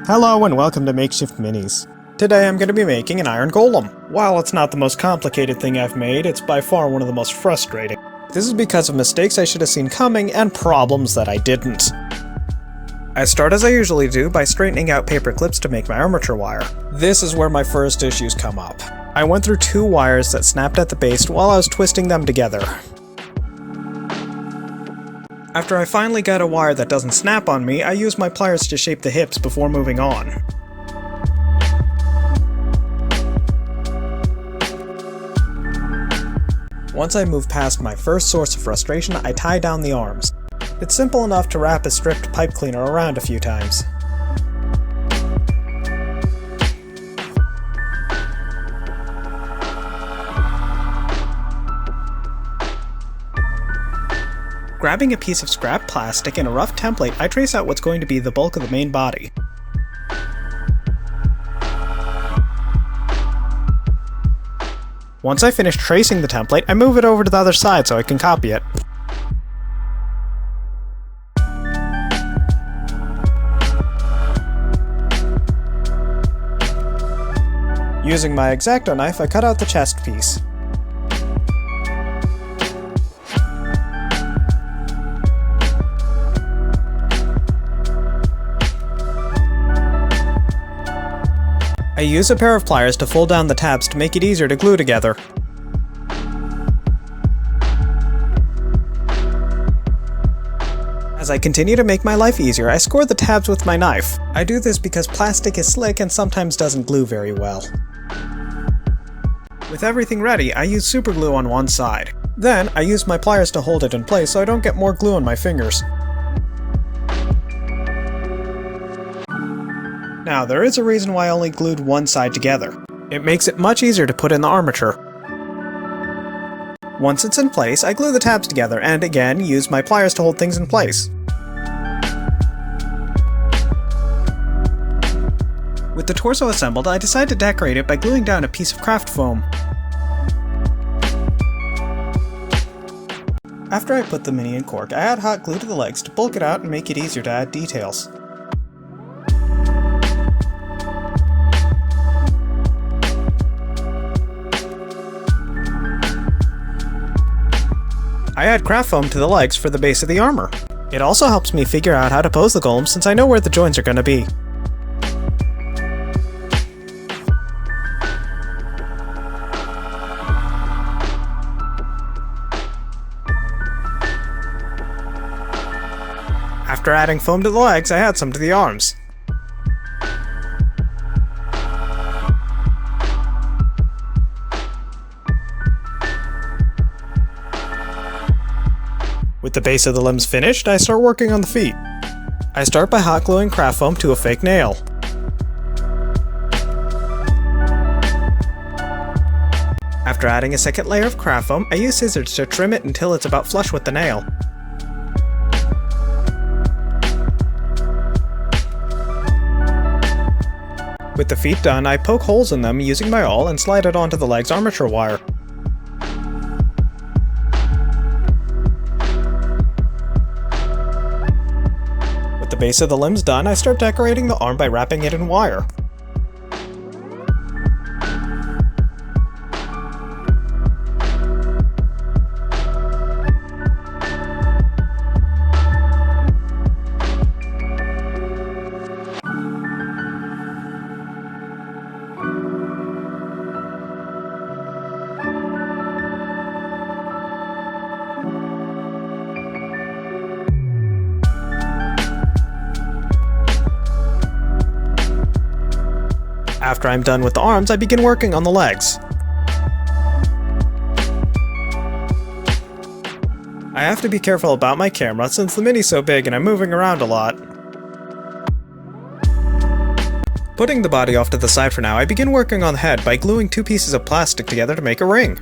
Hello and welcome to Makeshift Minis. Today I'm going to be making an iron golem. While it's not the most complicated thing I've made, it's by far one of the most frustrating. This is because of mistakes I should have seen coming and problems that I didn't. I start as I usually do by straightening out paper clips to make my armature wire. This is where my first issues come up. I went through two wires that snapped at the base while I was twisting them together. After I finally got a wire that doesn't snap on me, I use my pliers to shape the hips before moving on. Once I move past my first source of frustration, I tie down the arms. It's simple enough to wrap a stripped pipe cleaner around a few times. Grabbing a piece of scrap plastic and a rough template, I trace out what's going to be the bulk of the main body. Once I finish tracing the template, I move it over to the other side so I can copy it. Using my X-Acto knife, I cut out the chest piece. I use a pair of pliers to fold down the tabs to make it easier to glue together. As I continue to make my life easier, I score the tabs with my knife. I do this because plastic is slick and sometimes doesn't glue very well. With everything ready, I use super glue on one side. Then, I use my pliers to hold it in place so I don't get more glue on my fingers. Now, there is a reason why I only glued one side together. It makes it much easier to put in the armature. Once it's in place, I glue the tabs together and again use my pliers to hold things in place. With the torso assembled, I decide to decorate it by gluing down a piece of craft foam. After I put the mini in cork, I add hot glue to the legs to bulk it out and make it easier to add details. I add craft foam to the legs for the base of the armor. It also helps me figure out how to pose the golem since I know where the joints are going to be. After adding foam to the legs, I add some to the arms. With the base of the limbs finished, I start working on the feet. I start by hot gluing craft foam to a fake nail. After adding a second layer of craft foam, I use scissors to trim it until it's about flush with the nail. With the feet done, I poke holes in them using my awl and slide it onto the leg's armature wire. With the base of the limbs done, I start decorating the arm by wrapping it in wire. After I'm done with the arms, I begin working on the legs. I have to be careful about my camera since the mini's so big and I'm moving around a lot. Putting the body off to the side for now, I begin working on the head by gluing two pieces of plastic together to make a ring.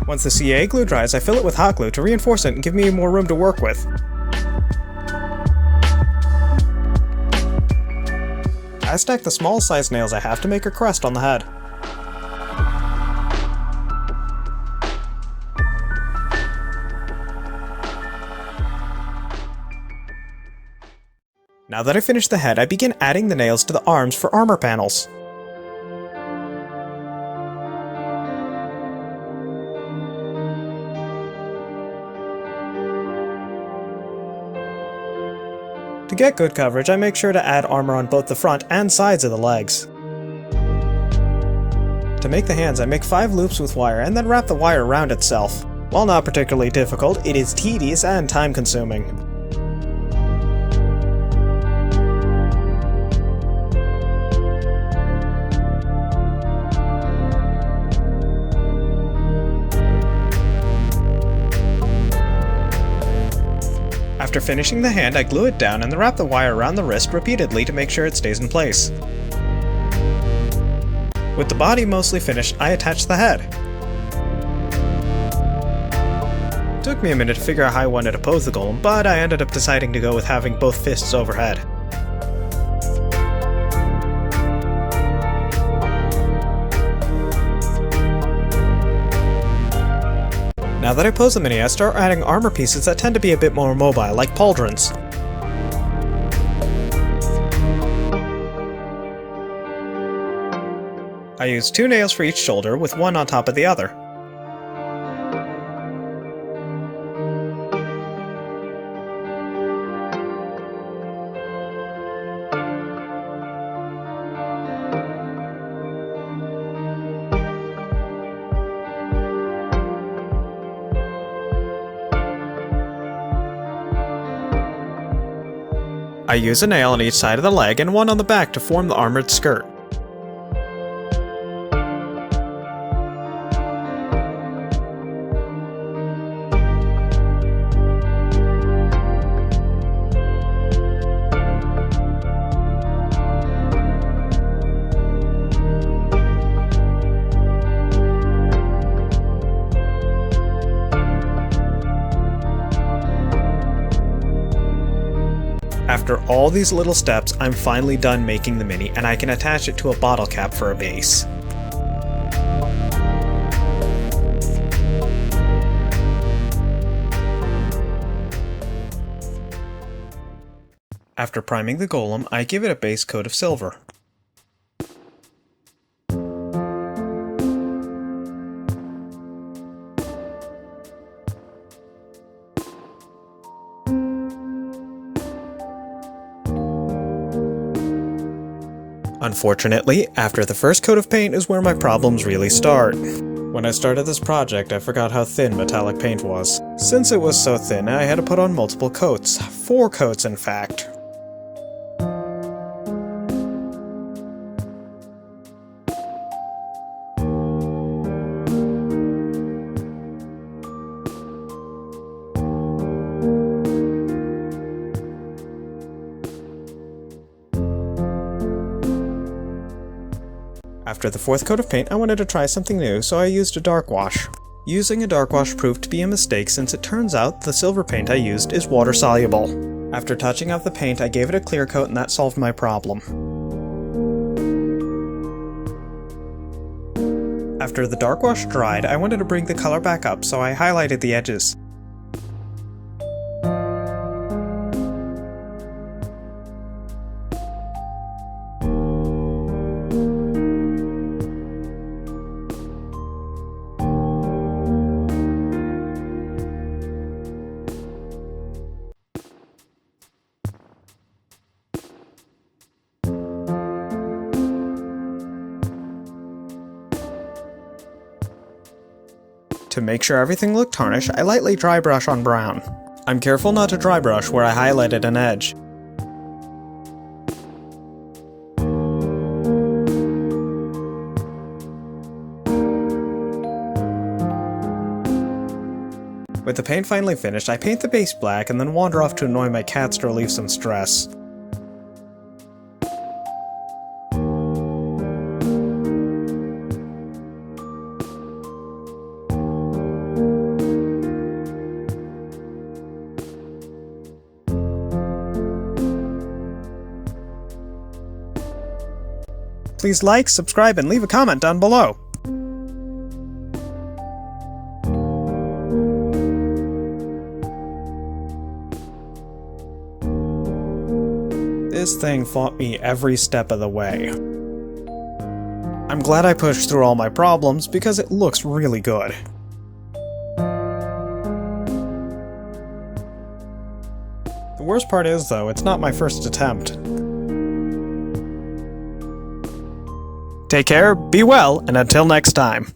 Once the CA glue dries, I fill it with hot glue to reinforce it and give me more room to work with. I stack the small size nails I have to make a crest on the head. Now that I finished the head, I begin adding the nails to the arms for armor panels. To get good coverage, I make sure to add armor on both the front and sides of the legs. To make the hands, I make 5 loops with wire and then wrap the wire around itself. While not particularly difficult, it is tedious and time-consuming. After finishing the hand, I glue it down and then wrap the wire around the wrist repeatedly to make sure it stays in place. With the body mostly finished, I attach the head. It took me a minute to figure out how I wanted to pose the golem, but I ended up deciding to go with having both fists overhead. Now that I pose the mini, I start adding armor pieces that tend to be a bit more mobile, like pauldrons. I use 2 nails for each shoulder, with one on top of the other. I use a nail on each side of the leg and one on the back to form the armored skirt. After all these little steps, I'm finally done making the mini, and I can attach it to a bottle cap for a base. After priming the golem, I give it a base coat of silver. Unfortunately, after the first coat of paint is where my problems really start. When I started this project, I forgot how thin metallic paint was. Since it was so thin, I had to put on multiple coats. 4 coats, in fact. After the 4th coat of paint, I wanted to try something new, so I used a dark wash. Using a dark wash proved to be a mistake since it turns out the silver paint I used is water soluble. After touching up the paint, I gave it a clear coat and that solved my problem. After the dark wash dried, I wanted to bring the color back up, so I highlighted the edges. To make sure everything looked tarnished, I lightly dry brush on brown. I'm careful not to dry brush where I highlighted an edge. With the paint finally finished, I paint the base black and then wander off to annoy my cats to relieve some stress. Please like, subscribe, and leave a comment down below. This thing fought me every step of the way. I'm glad I pushed through all my problems because it looks really good. The worst part is, though, it's not my first attempt. Take care, be well, and until next time.